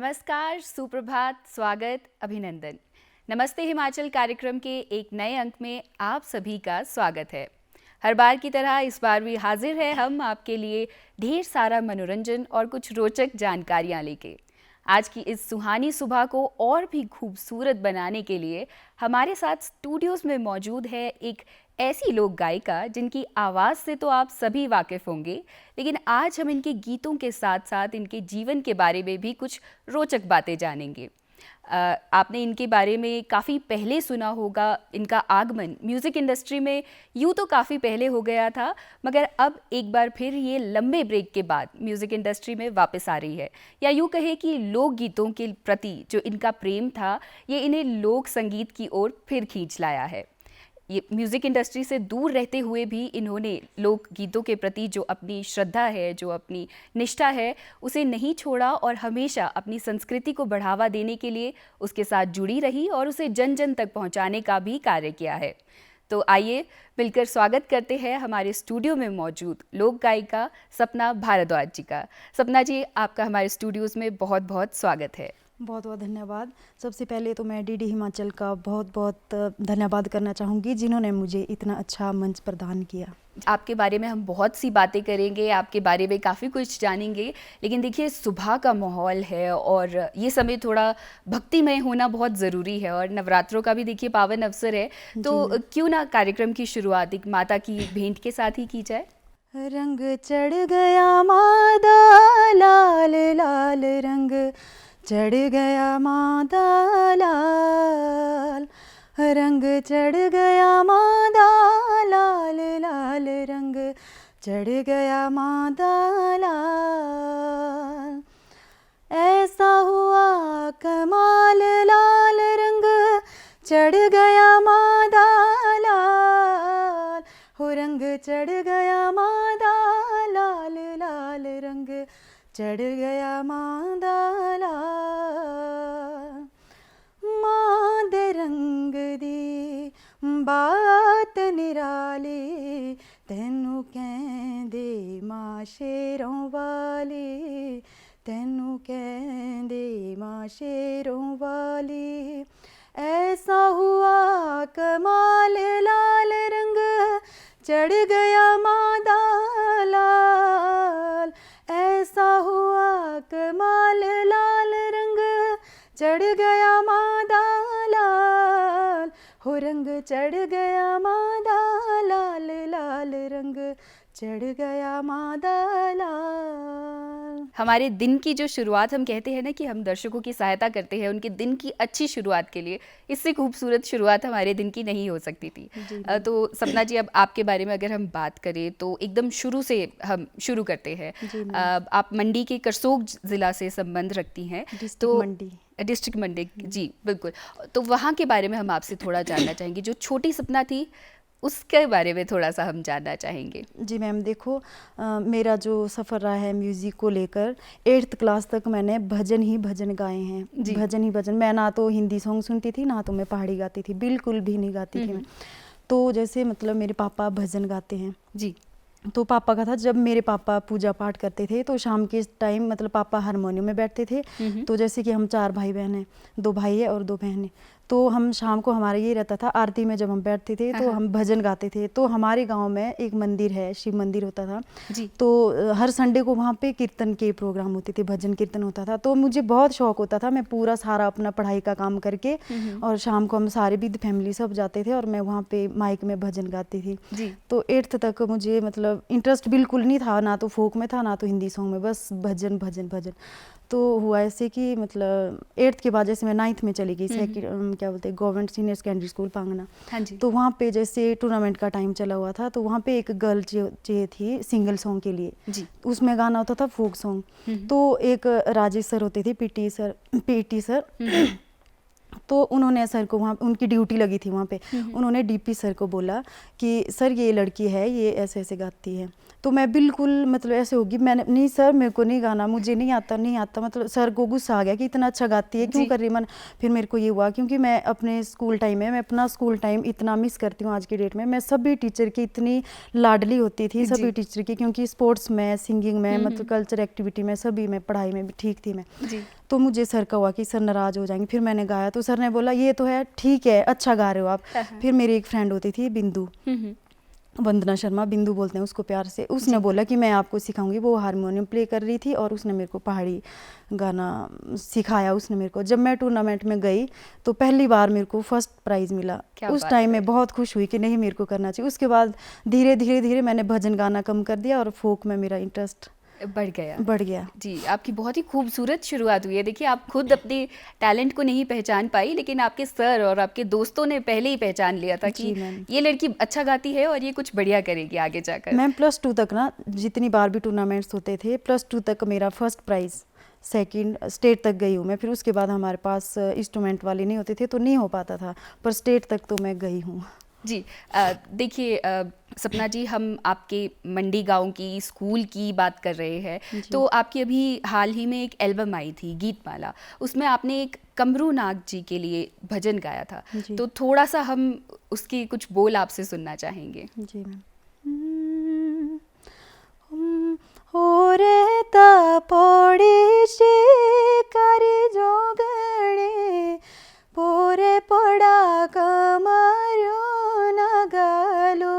नमस्कार, सुप्रभात, स्वागत, अभिनंदन। नमस्ते हिमाचल कार्यक्रम के एक नए अंक में आप सभी का स्वागत है। हर बार की तरह इस बार भी हाजिर है हम आपके लिए ढेर सारा मनोरंजन और कुछ रोचक जानकारियां लेके। आज की इस सुहानी सुबह को और भी खूबसूरत बनाने के लिए हमारे साथ स्टूडियोज़ में मौजूद है एक ऐसी लोक गायिका जिनकी आवाज़ से तो आप सभी वाकिफ़ होंगे, लेकिन आज हम इनके गीतों के साथ साथ इनके जीवन के बारे में भी कुछ रोचक बातें जानेंगे। आपने इनके बारे में काफ़ी पहले सुना होगा। इनका आगमन म्यूज़िक इंडस्ट्री में यूँ तो काफ़ी पहले हो गया था, मगर अब एक बार फिर ये लंबे ब्रेक के बाद म्यूज़िक इंडस्ट्री में वापस आ रही है, या यूँ कहे कि लोक गीतों के प्रति जो इनका प्रेम था ये इन्हें लोक संगीत की ओर फिर खींच लाया है। ये म्यूज़िक इंडस्ट्री से दूर रहते हुए भी इन्होंने लोक गीतों के प्रति जो अपनी श्रद्धा है, जो अपनी निष्ठा है, उसे नहीं छोड़ा और हमेशा अपनी संस्कृति को बढ़ावा देने के लिए उसके साथ जुड़ी रही और उसे जन जन तक पहुंचाने का भी कार्य किया है। तो आइए मिलकर स्वागत करते हैं हमारे स्टूडियो में मौजूद लोक गायिका सपना भारद्वाज जी का। सपना जी, आपका हमारे स्टूडियोज़ में बहुत बहुत स्वागत है। बहुत बहुत धन्यवाद। सबसे पहले तो मैं डीडी हिमाचल का बहुत बहुत धन्यवाद करना चाहूँगी जिन्होंने मुझे इतना अच्छा मंच प्रदान किया। आपके बारे में हम बहुत सी बातें करेंगे, आपके बारे में काफ़ी कुछ जानेंगे, लेकिन देखिए सुबह का माहौल है और ये समय थोड़ा भक्तिमय होना बहुत ज़रूरी है और नवरात्रों का भी देखिए पावन अवसर है, तो क्यों ना कार्यक्रम की शुरुआत एक माता की भेंट के साथ ही की जाए। रंग चढ़ गया मादा लाल लाल, रंग चढ़ गया मादा लाल, रंग चढ़ गया मादा लाल लाल, रंग चढ़ गया मादा लाल। ऐसा हुआ कमाल लाल, रंग चढ़ गया मादा लाल, हो रंग चढ़ गया मादा लाल लाल, रंग चढ़ गया मादा लाल। माद रंग दी बात निराली, तैनू कहंदे मां शेरों वाली, तैनू कहंदे मां शेरों वाली। ऐसा हुआ कमाल लाल, रंग चढ़ गया मादा लाल। ऐसा हुआ कमाल लाल, रंग चढ़ गया मादा लाल, हो रंग चढ़ गया मादा लाल लाल, रंग चढ़ गया मादा लाल। हमारे दिन की जो शुरुआत हम कहते हैं ना कि हम दर्शकों की सहायता करते हैं उनके दिन की अच्छी शुरुआत के लिए, इससे खूबसूरत शुरुआत हमारे दिन की नहीं हो सकती थी। तो सपना जी, अब आपके बारे में अगर हम बात करें तो एकदम शुरू से हम शुरू करते हैं। आप मंडी के करसोग ज़िला से संबंध रखती हैं, तो डिस्ट्रिक्ट मंडी, जी बिल्कुल। तो वहाँ के बारे में हम आपसे थोड़ा जानना चाहेंगे, जो छोटी सपना थी उसके बारे में थोड़ा सा हम जानना चाहेंगे। जी मैम, देखो मेरा जो सफ़र रहा है म्यूज़िक को लेकर, 8th क्लास तक मैंने भजन ही भजन गाए हैं। भजन ही भजन। मैं ना तो हिंदी सॉन्ग सुनती थी, ना तो मैं पहाड़ी गाती थी, बिल्कुल भी नहीं गाती थी मैं। तो जैसे मतलब मेरे पापा भजन गाते हैं जी, तो पापा का था, जब मेरे पापा पूजा पाठ करते थे तो शाम के टाइम मतलब पापा हारमोनियम में बैठते थे। तो जैसे कि हम 4 भाई बहन हैं, 2 भाई है और 2 बहन है, तो हम शाम को हमारा ये रहता था आरती में जब हम बैठते थे तो हम भजन गाते थे। तो हमारे गांव में एक मंदिर है, शिव मंदिर होता था जी। तो हर संडे को वहाँ पे कीर्तन के प्रोग्राम होते थे, भजन कीर्तन होता था। तो मुझे बहुत शौक होता था, मैं पूरा सारा अपना पढ़ाई का काम करके और शाम को हम सारे विद फैमिली सब जाते थे और मैं वहाँ पे माइक में भजन गाती थी जी। तो 8th तक मुझे मतलब इंटरेस्ट बिल्कुल नहीं था, ना तो फोक में था ना तो हिंदी सॉन्ग में, बस भजन भजन भजन। तो हुआ ऐसे कि मतलब 8th के बाद जैसे मैं 9th में चली गई, क्या बोलते हैं, गवर्नमेंट सीनियर सेकेंडरी स्कूल पांगना। हाँ जी। तो वहाँ पे जैसे टूर्नामेंट का टाइम चला हुआ था, तो वहाँ पे एक गर्ल चाहिए थी सिंगल सॉन्ग के लिए जी। उसमें गाना होता था फोक सॉन्ग। तो एक राजेश सर होते थे, पीटी सर तो उन्होंने सर को, वहाँ उनकी ड्यूटी लगी थी वहाँ पे, उन्होंने डीपी सर को बोला कि सर ये लड़की है, ये ऐसे ऐसे गाती है। तो मैं बिल्कुल मतलब ऐसे होगी, मैंने नहीं सर मेरे को नहीं गाना, मुझे नहीं आता, मतलब सर को गुस्सा आ गया कि इतना अच्छा गाती है, क्यों कर रही मन। फिर मेरे को ये हुआ, क्योंकि मैं अपने स्कूल टाइम में, मैं अपना स्कूल टाइम इतना मिस करती हूँ आज की डेट में। मैं सभी टीचर की इतनी लाडली होती थी, सभी टीचर की, क्योंकि स्पोर्ट्स में, सिंगिंग में, मतलब कल्चर एक्टिविटी में, सभी में, पढ़ाई में भी ठीक थी मैं। तो मुझे सर का हुआ कि सर नाराज़ हो जाएंगे। फिर मैंने गाया तो सर ने बोला ये तो है, ठीक है, अच्छा गा रहे हो आप। फिर मेरी एक फ्रेंड होती थी बिंदु, वंदना शर्मा, बिंदु बोलते हैं उसको प्यार से, उसने बोला कि मैं आपको सिखाऊंगी। वो हारमोनियम प्ले कर रही थी और उसने मेरे को पहाड़ी गाना सिखाया उसने मेरे को। जब मैं टूर्नामेंट में गई तो पहली बार मेरे को फर्स्ट प्राइज़ मिला। उस टाइम मैं बहुत खुश हुई कि नहीं, मेरे को करना चाहिए। उसके बाद धीरे धीरे मैंने भजन गाना कम कर दिया और फोक में मेरा इंटरेस्ट बढ़ गया। जी, आपकी बहुत ही खूबसूरत शुरुआत हुई है। देखिए, आप खुद अपने टैलेंट को नहीं पहचान पाई, लेकिन आपके सर और आपके दोस्तों ने पहले ही पहचान लिया था कि ये लड़की अच्छा गाती है और ये कुछ बढ़िया करेगी आगे जाकर। मैम +2 तक ना, जितनी बार भी टूर्नामेंट्स होते थे, +2 तक मेरा फर्स्ट प्राइज़, सेकंड, स्टेट तक गई हूँ मैं। फिर उसके बाद हमारे पास इंस्ट्रूमेंट वाले नहीं होते थे तो नहीं हो पाता था, पर स्टेट तक तो मैं गई हूँ। जी, देखिए सपना जी, हम आपके मंडी गांव की स्कूल की बात कर रहे हैं। तो आपकी अभी हाल ही में एक एल्बम आई थी गीतमाला, उसमें आपने एक कमरू नाग जी के लिए भजन गाया था। तो थोड़ा सा हम उसकी कुछ बोल आपसे सुनना चाहेंगे। जी मैम। हो रे ता पौड़ी शिकारी जोगणे पोरे पड़ा कमरो नगालो,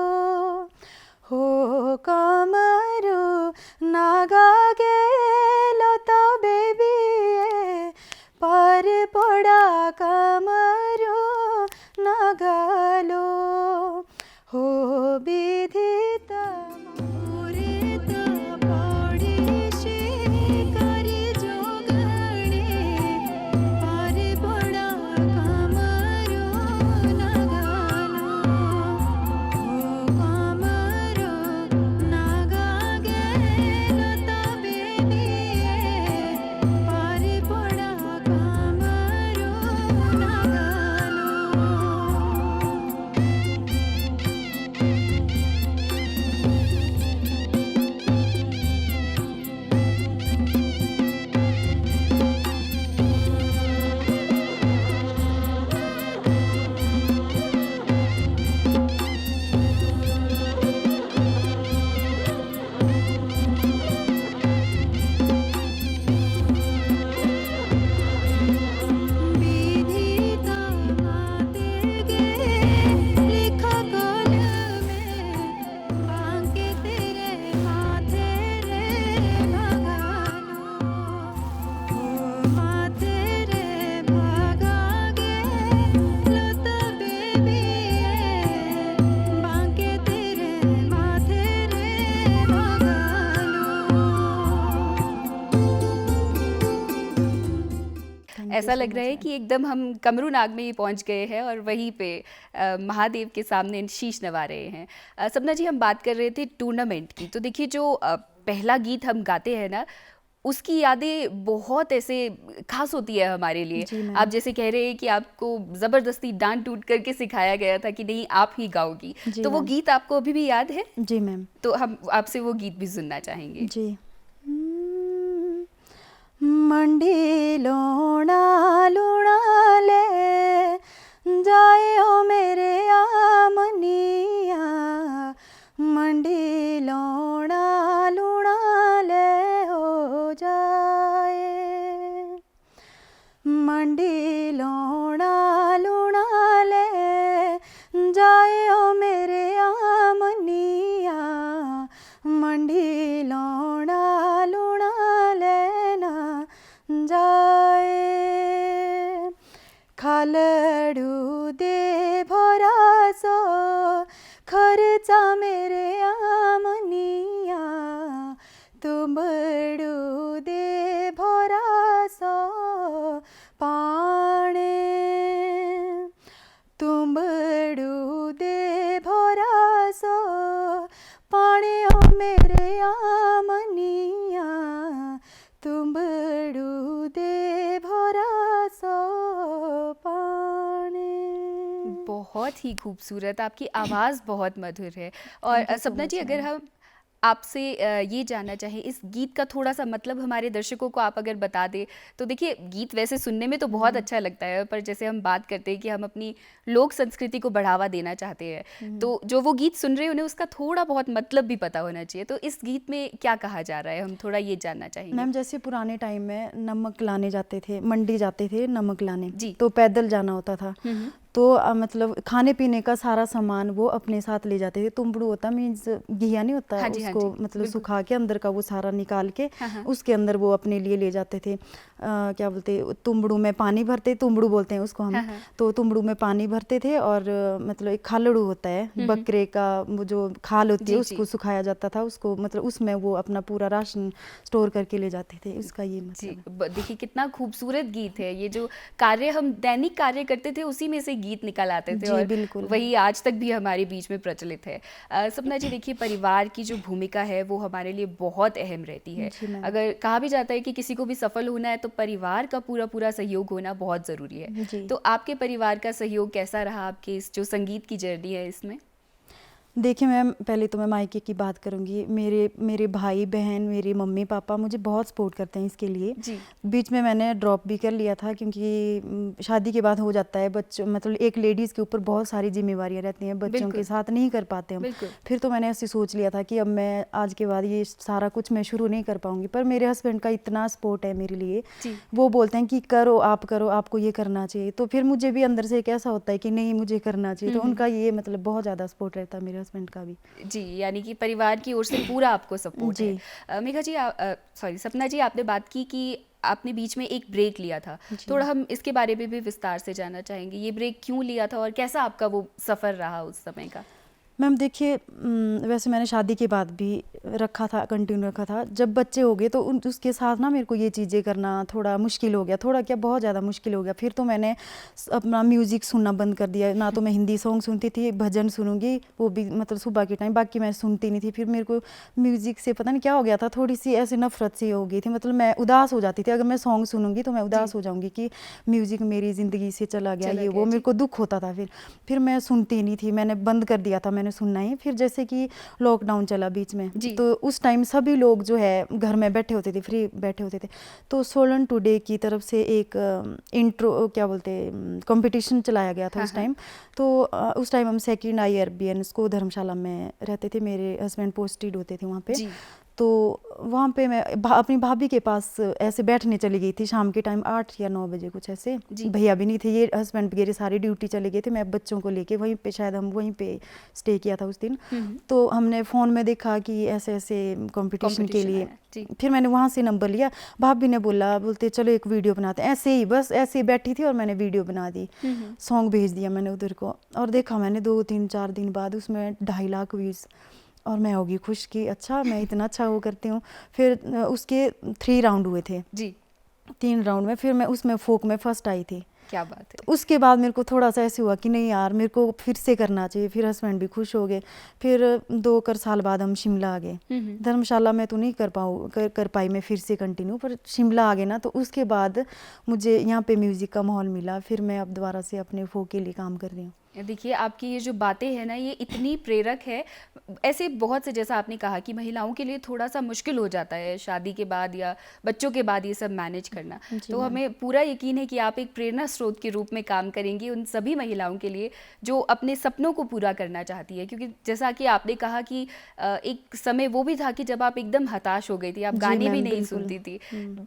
हो कमरो नागा गेलो तो बेबी पर पड़ा कमरो नगालो, हो विधिता ऐसा लग रहा है कि एकदम हम कमरू नाग में ही पहुंच गए हैं और वहीं पे महादेव के सामने शीश नवा रहे हैं। सपना जी, हम बात कर रहे थे टूर्नामेंट की। तो देखिए, जो पहला गीत हम गाते हैं ना, उसकी यादें बहुत ऐसे खास होती है हमारे लिए। आप जैसे कह रहे हैं कि आपको ज़बरदस्ती डांट टूट करके सिखाया गया था कि नहीं, आप ही गाओगी। तो वो गीत आपको अभी भी याद है? जी मैम। तो हम आपसे वो गीत भी सुनना चाहेंगे। जी। मंडी लोना लुणा ले जाए ओ मेरे आमनिया, मंडी लोना लुणा ले हो जाए, मंडी लोना लुणा ले जाए ओ मेरे आमनिया, मंडी लोना लुणा लेना जाए, खालड़ू दे भरासो खर्चा मेरे आमनिया, तुमड़ू दे भरासो पाणे, तुमड़ू दे भरासो पाणे ओ मेरे आमनिया, तुमड़ू दे भरासो पाणे। बहुत ही खूबसूरत, आपकी आवाज़ बहुत मधुर है। और सपना जी, अगर हम आपसे ये जानना चाहें, इस गीत का थोड़ा सा मतलब हमारे दर्शकों को आप अगर बता दें। तो देखिए, गीत वैसे सुनने में तो बहुत अच्छा लगता है, पर जैसे हम बात करते हैं कि हम अपनी लोक संस्कृति को बढ़ावा देना चाहते हैं, तो जो वो गीत सुन रहे हैं उन्हें उसका थोड़ा बहुत मतलब भी पता होना चाहिए। तो इस गीत में क्या कहा जा रहा है, हम थोड़ा ये जानना चाहेंगे। मैम जैसे पुराने टाइम में नमक लाने जाते थे, मंडी जाते थे नमक लाने, जी। तो पैदल जाना होता था। तो मतलब खाने पीने का सारा सामान वो अपने साथ ले जाते थे। तुंबड़ू होता मीन्स घिया नहीं होता, हाँ जी, हाँ उसको जी, मतलब बिल्कुल। सुखा के अंदर का वो सारा निकाल के हाँ। उसके अंदर वो अपने लिए ले जाते थे। क्या बोलते, तुंबड़ू में पानी भरते, तुंबड़ू बोलते हैं उसको हम। हाँ। तो तुंबड़ू में पानी भरते थे और मतलब एक खालड़ू होता है बकरे का, वो जो खाल होती जी, है जी। उसको सुखाया जाता था, उसको मतलब उसमें वो अपना पूरा राशन स्टोर करके ले जाते थे। उसका ये जी, मतलब है। देखिए कितना खूबसूरत गीत है ये। जो कार्य हम दैनिक कार्य करते थे उसी में से गीत निकल आते थे, जी और बिल्कुल। वही आज तक भी हमारे बीच में प्रचलित है। सपना जी, देखिए परिवार की जो भूमिका है वो हमारे लिए बहुत अहम रहती है। जी मैम। अगर कहा भी जाता है कि किसी को भी सफल होना है तो परिवार का पूरा पूरा सहयोग होना बहुत ज़रूरी है। जी तो आपके परिवार का सहयोग कैसा रहा आपके इस जो संगीत की जर्नी है इसमें? देखिए मैम, पहले तो मैं मायके की बात करूँगी। मेरे मेरे भाई बहन, मेरे मम्मी पापा मुझे बहुत सपोर्ट करते हैं इसके लिए। जी। बीच में मैंने ड्रॉप भी कर लिया था क्योंकि शादी के बाद हो जाता है, बच्चों मतलब एक लेडीज़ के ऊपर बहुत सारी जिम्मेवारियाँ रहती हैं, बच्चों के बिल्कुल, साथ नहीं कर पाते हम। बिल्कुल। फिर तो मैंने ऐसे सोच लिया था कि अब मैं आज के बाद ये सारा कुछ मैं शुरू नहीं कर पाऊँगी। पर मेरे हस्बैंड का इतना सपोर्ट है मेरे लिए, जी। वो बोलते हैं कि करो, आपको ये करना चाहिए। तो फिर मुझे भी अंदर से एक ऐसा होता है कि नहीं, मुझे करना चाहिए। तो उनका ये मतलब बहुत ज़्यादा सपोर्ट रहता है मेरे हस्बैंड का भी। जी, यानी कि परिवार की ओर से पूरा आपको सपोर्ट जी। है। मेघा जी, सॉरी सपना जी, आपने बात की कि आपने बीच में एक ब्रेक लिया था। जी। थोड़ा हम इसके बारे में भी विस्तार से जानना चाहेंगे। ये ब्रेक क्यों लिया था और कैसा आपका वो सफ़र रहा उस समय का? मैम देखिए, वैसे मैंने शादी के बाद भी रखा था, कंटिन्यू रखा था। जब बच्चे हो गए तो उसके साथ ना मेरे को ये चीज़ें करना थोड़ा मुश्किल हो गया, थोड़ा क्या बहुत ज़्यादा मुश्किल हो गया। फिर तो मैंने अपना म्यूज़िक सुनना बंद कर दिया। ना तो मैं हिंदी सॉन्ग सुनती थी, भजन सुनूंगी वो भी मतलब सुबह के टाइम, बाकी मैं सुनती नहीं थी। फिर मेरे को म्यूज़िक से पता नहीं क्या हो गया था, थोड़ी सी ऐसे नफरत सी हो गई थी। मतलब मैं उदास हो जाती थी, अगर मैं सॉन्ग सुनूंगी तो मैं जी। उदास हो जाऊंगी कि म्यूज़िक मेरी ज़िंदगी से चला गया, चला ये गया, वो, मेरे जी। को दुख होता था। फिर मैं सुनती नहीं थी, मैंने बंद कर दिया था, मैंने सुनना ही। फिर जैसे कि लॉकडाउन चला बीच में, जी। तो उस टाइम सभी लोग जो है घर में बैठे होते थे, फ्री बैठे होते थे। तो सोलन टुडे की तरफ से एक इंट्रो क्या बोलते कंपटीशन चलाया गया था हाँ, उस हाँ। टाइम। तो उस टाइम हम सेकंड IRBN को धर्मशाला में रहते थे, मेरे हस्बैंड पोस्टेड होते थे वहाँ पे। जी। तो वहाँ पे मैं अपनी भाभी के पास ऐसे बैठने चली गई थी शाम के टाइम, 8 या 9 बजे कुछ ऐसे। जी। भैया भी नहीं थे, ये हस्बैंड वगैरह सारे ड्यूटी चले गए थे। मैं बच्चों को लेके वहीं पे, शायद हम वहीं पे स्टे किया था उस दिन। तो हमने फ़ोन में देखा कि ऐसे ऐसे कंपटीशन के कॉम्पिटिशन लिए। आया, जी। फिर मैंने वहाँ से नंबर लिया, भाभी ने बोलते चलो एक वीडियो बनाते हैं। ऐसे ही बस ऐसे ही बैठी थी और मैंने वीडियो बना दी, सॉन्ग भेज दिया मैंने उधर को। और देखा मैंने 2-3-4 दिन बाद उसमें 2.5 लाख व्यूज़। और मैं होगी खुश कि अच्छा, मैं इतना अच्छा वो करती हूँ। फिर उसके 3 राउंड हुए थे, जी। 3 राउंड में फिर मैं उसमें फोक में फर्स्ट आई थी। क्या बात तो है। उसके बाद मेरे को थोड़ा सा ऐसे हुआ कि नहीं यार, मेरे को फिर से करना चाहिए। फिर हस्बैंड भी खुश हो गए। फिर 2 साल बाद हम शिमला आ गए। धर्मशाला में तो नहीं कर पाई मैं फिर से कंटिन्यू, पर शिमला आ गए ना, तो उसके बाद मुझे यहाँ पे म्यूज़िक का माहौल मिला। फिर मैं अब दोबारा से अपने फोक के लिए काम कर रही हूँ। देखिए, आपकी ये जो बातें हैं ना, ये इतनी प्रेरक है। ऐसे बहुत से, जैसा आपने कहा कि महिलाओं के लिए थोड़ा सा मुश्किल हो जाता है शादी के बाद या बच्चों के बाद ये सब मैनेज करना। जी तो मैम। हमें पूरा यकीन है कि आप एक प्रेरणा स्रोत के रूप में काम करेंगी उन सभी महिलाओं के लिए जो अपने सपनों को पूरा करना चाहती है। क्योंकि जैसा कि आपने कहा कि एक समय वो भी था कि जब आप एकदम हताश हो गई थी, आप जी गाने भी मैम नहीं बिल्कुल। सुनती थी।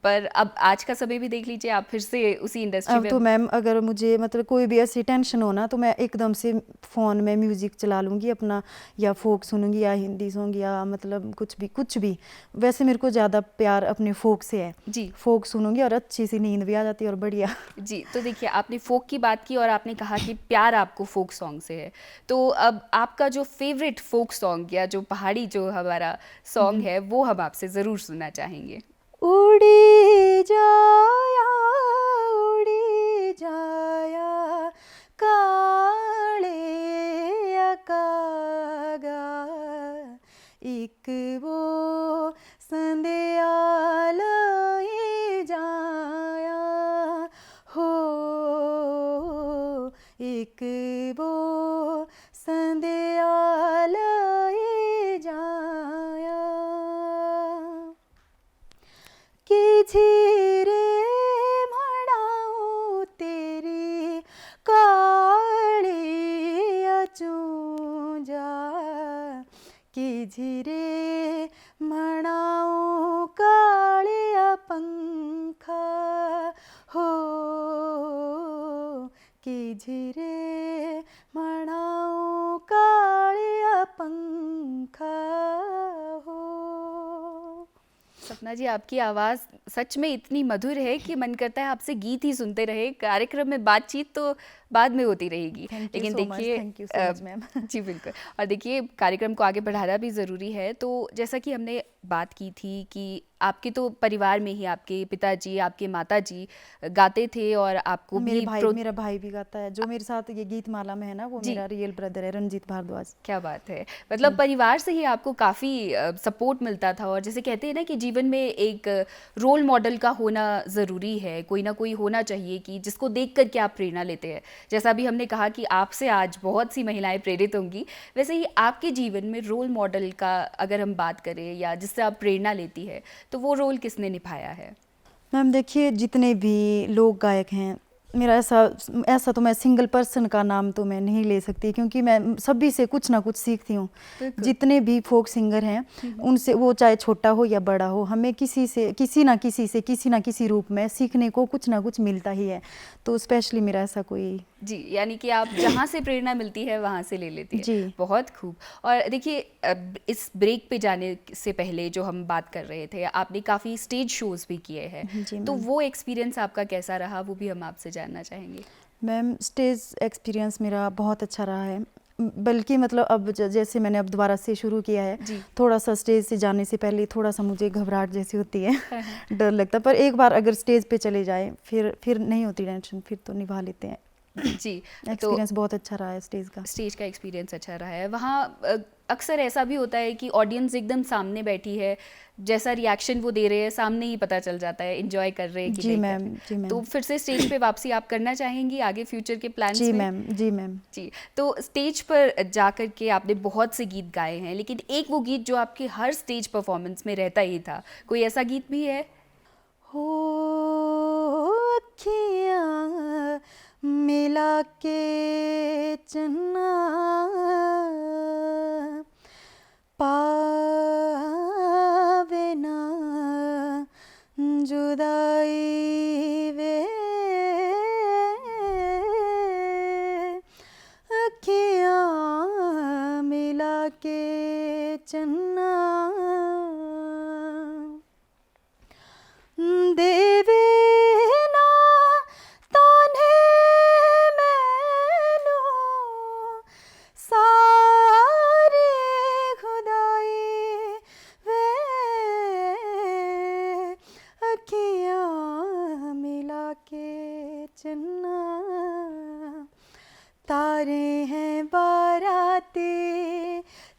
पर अब आज का समय भी देख लीजिए, आप फिर से उसी इंडस्ट्री अब तो में। मैम अगर मुझे मतलब कोई भी ऐसी टेंशन हो ना, तो मैं एकदम से फ़ोन में म्यूज़िक चला लूँगी अपना, या फोक सुनूंगी या हिंदी सॉन्ग या मतलब कुछ भी। वैसे मेरे को ज़्यादा प्यार अपने फोक से है। जी। फोक सुनूंगी और अच्छी सी नींद भी आ जाती है और बढ़िया। जी, तो देखिए, आपने फ़ोक की बात की और आपने कहा कि प्यार आपको फ़ोक सॉन्ग से है। तो अब आपका जो फ़ेवरेट फ़ोक सॉन्ग या जो पहाड़ी जो हमारा सॉन्ग है, वो हम आपसे ज़रूर सुनना चाहेंगे। उड़ी जाया, उड़ी जाया, काले कागा, एक वो संध्याल जाया हो, एक वो संध्याल जाया। झिरे म्हणाओ काळ्या पंखा हो की झिरे म्हणाओ काळ्या पंखा हो। सपना जी, आपकी आवाज़ सच में इतनी मधुर है कि मन करता है आपसे गीत ही सुनते रहे। कार्यक्रम में बातचीत तो बाद में होती रहेगी, लेकिन देखिए thank you so much ma'am. जी बिल्कुल। और देखिए कार्यक्रम को आगे बढ़ाना भी ज़रूरी है। तो जैसा कि हमने बात की थी कि आपके तो परिवार में ही आपके पिताजी, आपके माताजी गाते थे और आपको भी मेरा भाई भी गाता है, जो मेरे साथ ये गीत माला में है ना, वो मेरा रियल ब्रदर है, रंजीत भारद्वाज। क्या बात है, मतलब परिवार से ही आपको काफ़ी सपोर्ट मिलता था। और जैसे कहते हैं ना कि जीवन में एक रोल मॉडल का होना ज़रूरी है, कोई ना कोई होना चाहिए कि जिसको देख कर के आप प्रेरणा लेते हैं। जैसा अभी हमने कहा कि आपसे आज बहुत सी महिलाएं प्रेरित होंगी, वैसे ही आपके जीवन में रोल मॉडल का अगर हम बात करें या जिससे आप प्रेरणा लेती है, तो वो रोल किसने निभाया है? मैम देखिए, जितने भी लोग गायक हैं, मेरा ऐसा तो मैं सिंगल पर्सन का नाम तो मैं नहीं ले सकती, क्योंकि मैं सभी से कुछ ना कुछ सीखती हूँ। जितने भी फोक सिंगर हैं उनसे, वो चाहे छोटा हो या बड़ा हो, हमें किसी ना किसी रूप में सीखने को कुछ ना कुछ मिलता ही है। तो स्पेशली मेरा ऐसा कोई जी, यानी कि आप जहाँ से प्रेरणा मिलती है वहाँ से ले लेती है। जी बहुत खूब। और देखिए इस ब्रेक पे जाने से पहले जो हम बात कर रहे थे, आपने काफ़ी स्टेज शोज़ भी किए हैं, तो वो एक्सपीरियंस आपका कैसा रहा, वो भी हम आपसे जानना चाहेंगे। मैम स्टेज एक्सपीरियंस मेरा बहुत अच्छा रहा है, बल्कि मतलब अब जैसे मैंने अब दोबारा से शुरू किया है, थोड़ा सा स्टेज से जाने से पहले थोड़ा सा मुझे घबराहट जैसी होती है, डर लगता है, पर एक बार अगर स्टेज पे चले जाए फिर नहीं होती टेंशन, फिर तो निभा लेते हैं। जी, एक्सपीरियंस बहुत अच्छा रहा है स्टेज का एक्सपीरियंस अच्छा रहा है। वहाँ अक्सर ऐसा भी होता है कि ऑडियंस एकदम सामने बैठी है, जैसा रिएक्शन वो दे रहे हैं सामने ही पता चल जाता है, एंजॉय कर रहे हैं कि नहीं कर रहे। जी मैम। तो फिर से स्टेज पे वापसी आप करना चाहेंगी आगे फ्यूचर के प्लान्स में? जी मैम। जी, तो स्टेज पर जा कर के आपने बहुत से गीत गाए हैं, लेकिन एक वो गीत जो आपके हर स्टेज परफॉर्मेंस में रहता ही था, कोई ऐसा गीत भी है? हो अखियाँ मिला के चन्ना पावे ना जुदाई वे, अखियाँ मिला के चन्ना देवे ना ताने मैनू सारी खुदाई वे, अखियाँ मिला के चन्ना तारे हैं बाराती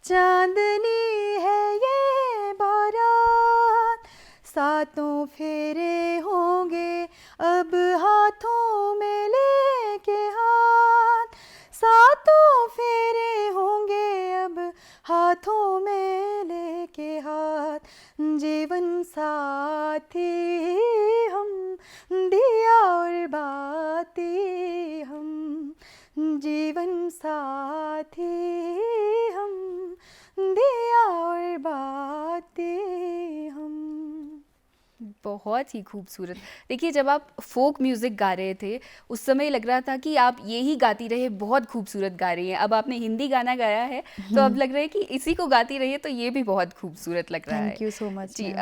चांदनी है ये बारात, सातों फेरे होंगे अब हाथों में लेके हाथ, सातों फेरे होंगे अब हाथों में लेके हाथ, जीवन साथी हम दिया और बाती हम, जीवन साथी हम दिया और बाती हम। बहुत ही खूबसूरत। देखिए जब आप फोक म्यूज़िक गा रहे थे उस समय लग रहा था कि आप ये ही गाती रहे, बहुत खूबसूरत गा रही हैं। अब आपने हिंदी गाना गाया है तो अब लग रहा है कि इसी को गाती रहिए, तो ये भी बहुत खूबसूरत लग रहा है। थैंक यू सो मच जी।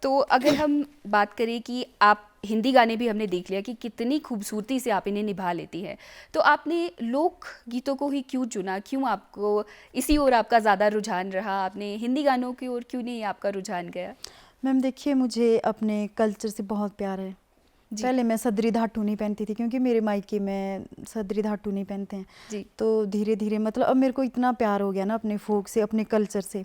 तो अगर हम बात करें कि आप हिंदी गाने भी हमने देख लिया कि कितनी खूबसूरती से आप इन्हें निभा लेती हैं, तो आपने लोक गीतों को ही क्यों चुना? क्यों आपको इसी ओर आपका ज़्यादा रुझान रहा? आपने हिंदी गानों की ओर क्यों नहीं आपका रुझान गया? मैम देखिए, मुझे अपने कल्चर से बहुत प्यार है। पहले मैं सदरी धाटू नहीं पहनती थी, क्योंकि मेरे मायके में सदरी धाटू नहीं पहनते हैं जी। तो धीरे धीरे मतलब अब मेरे को इतना प्यार हो गया ना अपने फोक से, अपने कल्चर से,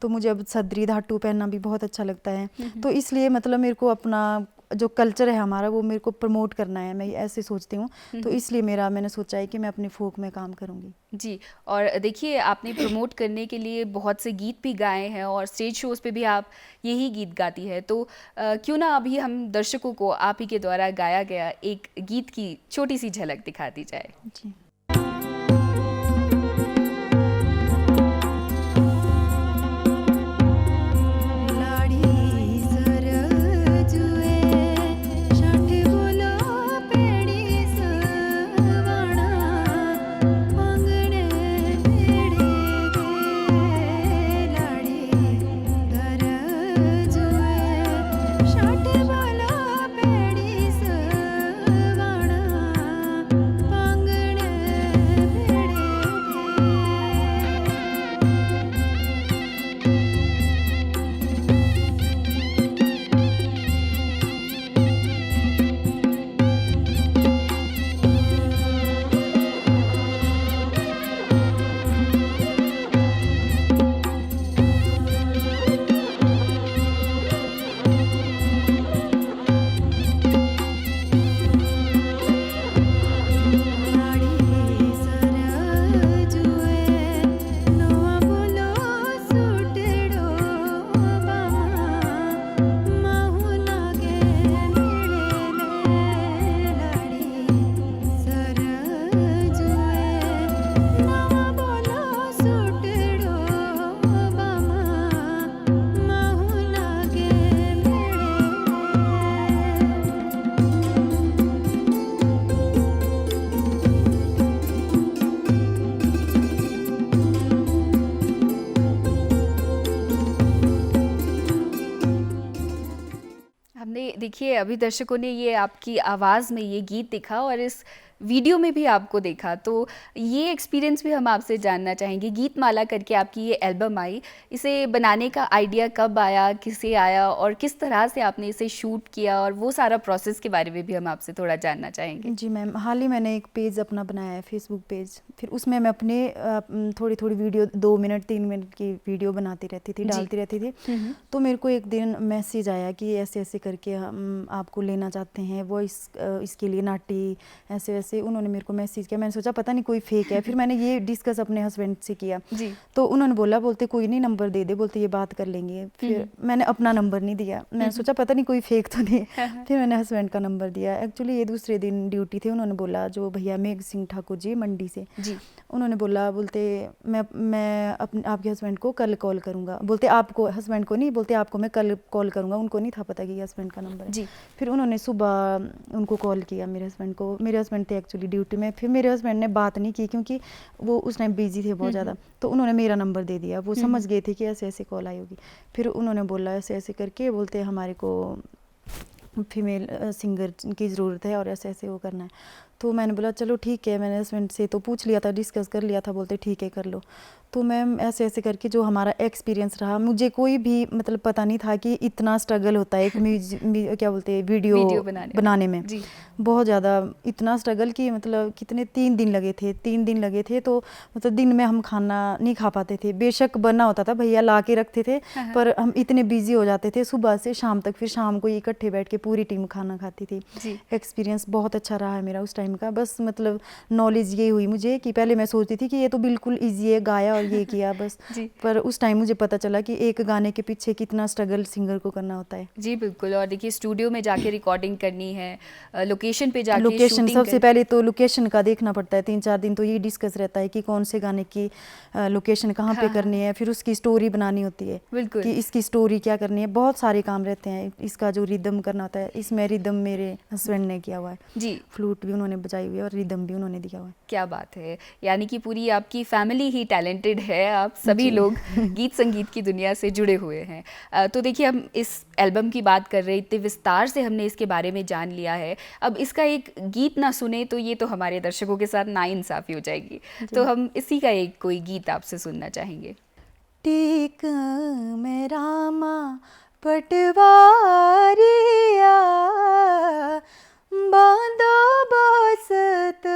तो मुझे अब सदरी धाटू पहनना भी बहुत अच्छा लगता है। तो इसलिए मतलब मेरे को अपना जो कल्चर है हमारा वो मेरे को प्रमोट करना है, मैं ऐसे सोचती हूँ। तो इसलिए मैंने सोचा है कि मैं अपने फोक में काम करूँगी। जी। और देखिए आपने प्रमोट करने के लिए बहुत से गीत भी गाए हैं और स्टेज शोज़ पे भी आप यही गीत गाती है, तो क्यों ना अभी हम दर्शकों को आप ही के द्वारा गाया गया एक गीत की छोटी सी झलक दिखा दी जाए। कि देखिए अभी दर्शकों ने ये आपकी आवाज़ में ये गीत देखा और इस वीडियो में भी आपको देखा, तो ये एक्सपीरियंस भी हम आपसे जानना चाहेंगे। गीतमाला करके आपकी ये एल्बम आई, इसे बनाने का आइडिया कब आया, किसे आया और किस तरह से आपने इसे शूट किया, और वो सारा प्रोसेस के बारे में भी हम आपसे थोड़ा जानना चाहेंगे। जी मैम, हाल ही मैंने एक पेज अपना बनाया है, फेसबुक पेज। फिर उसमें मैं अपने थोड़ी थोड़ी वीडियो 2 मिनट 3 मिनट की वीडियो बनाती रहती थी, डालती रहती थी। तो मेरे को एक दिन मैसेज आया कि ऐसे ऐसे करके हम आपको लेना चाहते हैं, वॉइस इसके लिए नाटी ऐसे वैसे उन्होंने मेरे को मैसेज किया। मैंने सोचा पता नहीं कोई फेक है। फिर मैंने ये डिस्कस अपने हस्बैंड से किया जी। तो उन्होंने बोलते कोई नहीं, नंबर दे दे, बोलते ये बात कर लेंगे। फिर मैंने अपना नंबर नहीं दिया, मैंने सोचा पता नहीं कोई फेक तो नहीं। फिर मैंने हस्बैंड का नंबर दिया। एक्चुअली ये दूसरे दिन ड्यूटी थे, उन्होंने बोला, जो भैया मेघ सिंह ठाकुर जी मंडी से जी। उन्होंने बोलते मैं अपने आपके हस्बैंड को कल कॉल करूंगा। बोलते आपको, हस्बैंड को नहीं, बोलते आपको मैं कल कॉल करूंगा। उनको नहीं था पता कि हस्बैंड का नंबर है। जी। फिर उन्होंने सुबह उनको कॉल किया, मेरे हस्बैंड को। मेरे हस्बैंड थे एक्चुअली ड्यूटी में। फिर मेरे हस्बैंड ने बात नहीं की क्योंकि वो उस टाइम बिजी थे बहुत ज़्यादा। तो उन्होंने मेरा नंबर दे दिया, वो समझ गए थे कि ऐसे ऐसे कॉल आई होगी। फिर उन्होंने बोला ऐसे ऐसे करके, बोलते हमारे को फीमेल सिंगर की ज़रूरत है और ऐसे ऐसे वो करना है। तो मैंने बोला चलो ठीक है। मैंने हस्बैंड से तो पूछ लिया था, डिस्कस कर लिया था, बोलते ठीक है कर लो। तो मैम ऐसे ऐसे करके जो हमारा एक्सपीरियंस रहा, मुझे कोई भी मतलब पता नहीं था कि इतना स्ट्रगल होता है एक क्या बोलते हैं वीडियो बनाने में। जी। बहुत ज़्यादा इतना स्ट्रगल कि मतलब कितने 3 दिन लगे थे। 3 दिन लगे थे तो मतलब दिन में हम खाना नहीं खा पाते थे। बेशक बना होता था, भैया ला के रखते थे, पर हम इतने बिजी हो जाते थे सुबह से शाम तक। फिर शाम को इकट्ठे बैठ के पूरी टीम खाना खाती थी। एक्सपीरियंस बहुत अच्छा रहा है मेरा उस टाइम का। बस मतलब नॉलेज ये हुई मुझे कि पहले मैं सोचती थी कि ये तो बिल्कुल ईजी है, गाया और ये किया बस। पर उस टाइम मुझे पता चला कि एक गाने के पीछे कितना स्ट्रगल सिंगर को करना होता है। जी बिल्कुल। और देखिए स्टूडियो में जाके रिकॉर्डिंग करनी है, लोकेशन पे जाके लोकेशन, सबसे पहले तो लोकेशन का देखना पड़ता है। 3-4 दिन तो ये डिस्कस रहता है कि कौन से गाने की लोकेशन कहाँ पे करनी है। फिर उसकी स्टोरी बनानी होती है कि इसकी स्टोरी क्या करनी है। बहुत सारे काम रहते हैं। इसका जो रिदम करना होता है, इसमें रिदम मेरे हस्बैंड ने किया हुआ है जी। फ्लूट भी उन्होंने बजाई हुई है और रिदम भी उन्होंने दिया हुआ है। क्या बात है, यानी कि पूरी आपकी फैमिली ही टैलेंटेड है, आप सभी लोग गीत संगीत की दुनिया से जुड़े हुए हैं। तो देखिए हम इस एल्बम की बात कर रहे, इतने विस्तार से हमने इसके बारे में जान लिया है। अब इसका एक गीत ना सुने तो ये तो हमारे दर्शकों के साथ नाइंसाफ़ी हो जाएगी, तो हम इसी का एक कोई गीत आपसे सुनना चाहेंगे। टीक में रामा पटवारिया बांधो बसत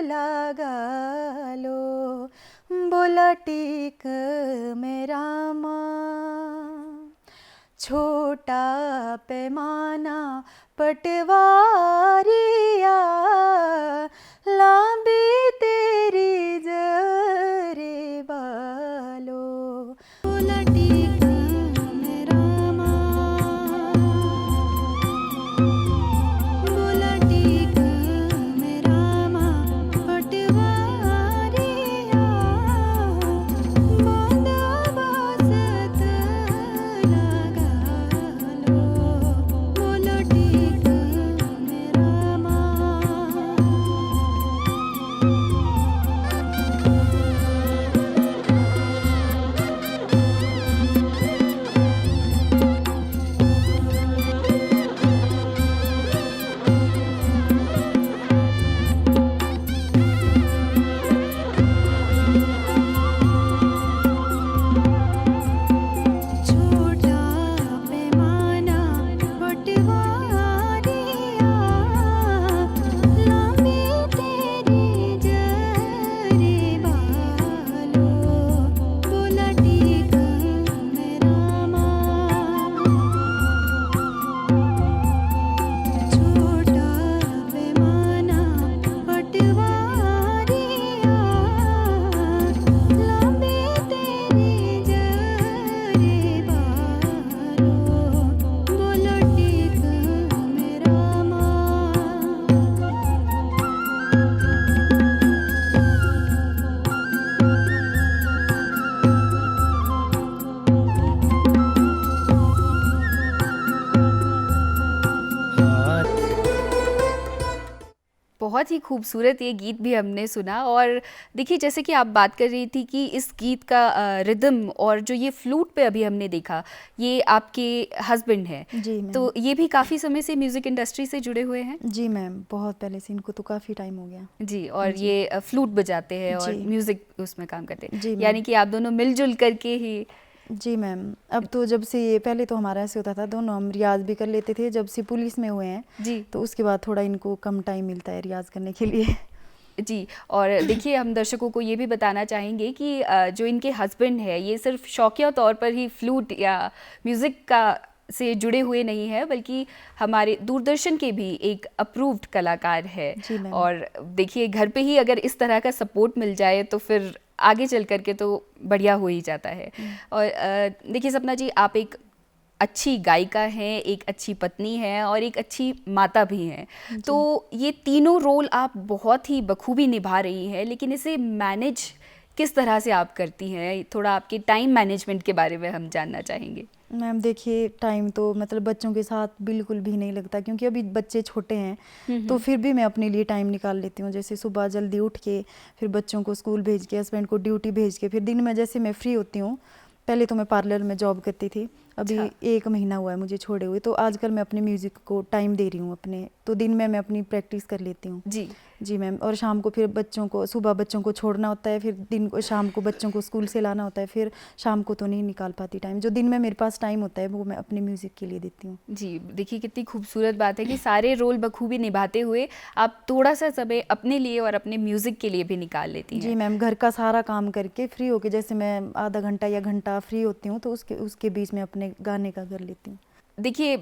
लगा लो, बोला टीक में रामा। छोटा पैमाना पटवारिया लांबी तेरी जरे बालो, बोला टीक में रामा, बोला टीक में रामा पटवारिया बांधा बसत लगा लो, बोला टीक में रामा। बहुत ही खूबसूरत ये गीत भी हमने सुना। और देखिए, जैसे कि आप बात कर रही थी कि इस गीत का रिदम और जो ये फ्लूट पे अभी हमने देखा, ये आपके हस्बैंड हैं। जी मैम। तो ये भी काफ़ी समय से म्यूज़िक इंडस्ट्री से जुड़े हुए हैं? जी मैम, बहुत पहले से, इनको तो काफ़ी टाइम हो गया। जी, और जी। ये फ्लूट बजाते हैं और जी। म्यूज़िक उसमें काम करते हैं, जी मैम। यानी कि आप दोनों मिलजुल करके ही। जी मैम, अब तो जब से ये, पहले तो हमारा ऐसे होता था दोनों हम रियाज़ भी कर लेते थे, जब से पुलिस में हुए हैं जी तो उसके बाद थोड़ा इनको कम टाइम मिलता है रियाज़ करने के लिए। जी। और देखिए, हम दर्शकों को ये भी बताना चाहेंगे कि जो इनके हस्बैंड है, ये सिर्फ शौकिया तौर पर ही फ्लूट या म्यूज़िक का से जुड़े हुए नहीं है, बल्कि हमारे दूरदर्शन के भी एक अप्रूव्ड कलाकार है। जी मैम। और देखिए, घर पे ही अगर इस तरह का सपोर्ट मिल जाए तो फिर आगे चल कर के तो बढ़िया हो ही जाता है। और देखिए सपना जी, आप एक अच्छी गायिका हैं, एक अच्छी पत्नी हैं और एक अच्छी माता भी हैं। तो ये तीनों रोल आप बहुत ही बखूबी निभा रही हैं, लेकिन इसे मैनेज किस तरह से आप करती हैं? थोड़ा आपके टाइम मैनेजमेंट के बारे में हम जानना चाहेंगे। मैम देखिए, टाइम तो मतलब बच्चों के साथ बिल्कुल भी नहीं लगता, क्योंकि अभी बच्चे छोटे हैं तो फिर भी मैं अपने लिए टाइम निकाल लेती हूँ। जैसे सुबह जल्दी उठ के फिर बच्चों को स्कूल भेज के, हस्बैंड को ड्यूटी भेज के, फिर दिन में जैसे मैं फ्री होती हूँ। पहले तो मैं पार्लर में जॉब करती थी, अभी 1 महीना हुआ है मुझे छोड़े हुए, तो आजकल मैं अपने म्यूज़िक को टाइम दे रही हूँ अपने, तो दिन में मैं अपनी प्रैक्टिस कर लेती हूँ। जी जी मैम। और शाम को फिर बच्चों को, सुबह बच्चों को छोड़ना होता है, फिर दिन को शाम को बच्चों को स्कूल से लाना होता है, फिर शाम को तो नहीं निकाल पाती टाइम। जो दिन में मेरे पास टाइम होता है वो मैं अपने म्यूज़िक के लिए देती हूँ। जी, देखिए कितनी खूबसूरत बात है कि सारे रोल बखूबी निभाते हुए आप थोड़ा सा समय अपने लिए और अपने म्यूज़िक के लिए भी निकाल लेती हैं। जी मैम, घर का सारा काम करके फ्री होके, जैसे मैं आधा घंटा या घंटा फ्री होती हूँ तो उसके बीच में अपने गाने का कर लेती हूँ। देखिए,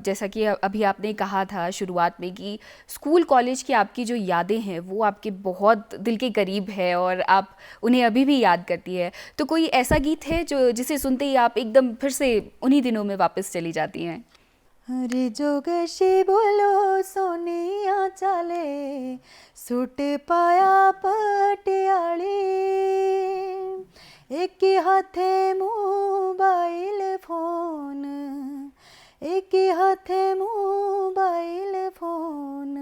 जैसा कि अभी आपने कहा था शुरुआत में कि स्कूल कॉलेज की आपकी जो यादें हैं वो आपके बहुत दिल के करीब है और आप उन्हें अभी भी याद करती है। तो कोई ऐसा गीत है जो जिसे सुनते ही आप एकदम फिर से उन्हीं दिनों में वापस चली जाती हैं? हरे जोगशी बोलो सोनिया चाले, सूट पाया पटियाली, एक हाथे मोबाइल फोन, एक हाथे मोबाइल फोन।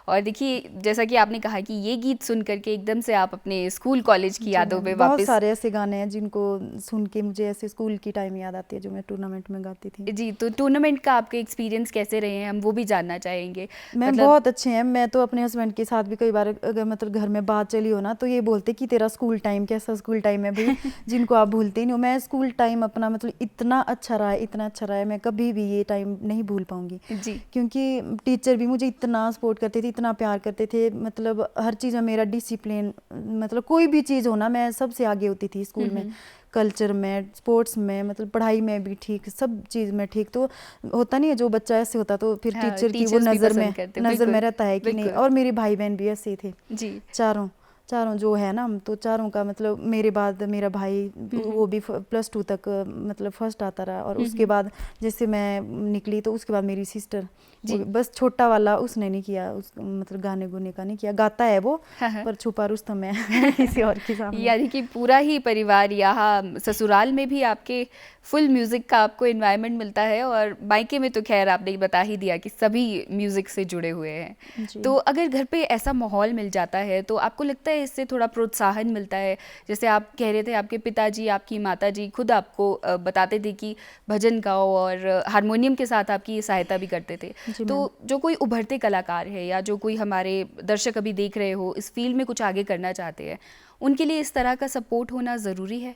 और देखिए, जैसा कि आपने कहा कि ये गीत सुन करके एकदम से आप अपने स्कूल कॉलेज की जी यादों मैम, में बहुत वापस। सारे ऐसे गाने हैं जिनको सुन के मुझे ऐसे स्कूल की टाइम याद आती है, जो मैं टूर्नामेंट में गाती थी। जी, तो टूर्नामेंट का आपके एक्सपीरियंस कैसे रहे हैं, हम वो भी जानना चाहेंगे। मैम बहुत अच्छे हैं। मैं तो अपने हस्बैंड के साथ भी कई बार अगर मतलब घर में बात चली हो ना, तो ये बोलते कि तेरा स्कूल टाइम कैसा स्कूल टाइम है भाई, जिनको आप भूलते ही नहीं हो। मैं स्कूल टाइम अपना मतलब इतना अच्छा रहा है, इतना अच्छा रहा है, मैं कभी भी ये टाइम नहीं भूल पाऊंगी। जी क्योंकि टीचर भी मुझे इतना सपोर्ट करते थे, इतना प्यार करते थे, मतलब हर चीज़ में मेरा डिसिप्लिन, मतलब कोई भी चीज़ हो ना मैं सबसे आगे होती थी स्कूल में, कल्चर में, स्पोर्ट्स में, मतलब पढ़ाई में भी ठीक, सब चीज़ में ठीक। तो होता नहीं है, जो बच्चा ऐसे होता तो फिर हाँ, टीचर की वो टीचर्स भी नज़र पसंद में करते, नज़र में बिल्कुल रहता है कि नहीं। बिल्कुल। और मेरे भाई बहन भी ऐसे ही थे, जी चारों चारों जो है ना, तो चारों का मतलब मेरे बाद मेरा भाई वो भी +2 तक मतलब फर्स्ट आता रहा। और उसके बाद जैसे मैं निकली तो उसके बाद मेरी सिस्टर, बस छोटा वाला उसने नहीं किया, उस मतलब गाने गुने का नहीं किया, गाता है वो पर छुपा रुस्तम है किसी और के सामने। यानी कि पूरा ही परिवार, यहाँ ससुराल में भी आपके फुल म्यूज़िक का आपको इन्वायरमेंट मिलता है और मायके में तो खैर आपने बता ही दिया कि सभी म्यूज़िक से जुड़े हुए हैं। तो अगर घर पे ऐसा माहौल मिल जाता है तो आपको लगता है इससे थोड़ा प्रोत्साहन मिलता है? जैसे आप कह रहे थे आपके पिताजी, आपकी माताजी खुद आपको बताते थे कि भजन गाओ और हारमोनियम के साथ आपकी सहायता भी करते थे। तो जो कोई उभरते कलाकार है या जो कोई हमारे दर्शक अभी देख रहे हो, इस फील्ड में कुछ आगे करना चाहते हैं, उनके लिए इस तरह का सपोर्ट होना ज़रूरी है?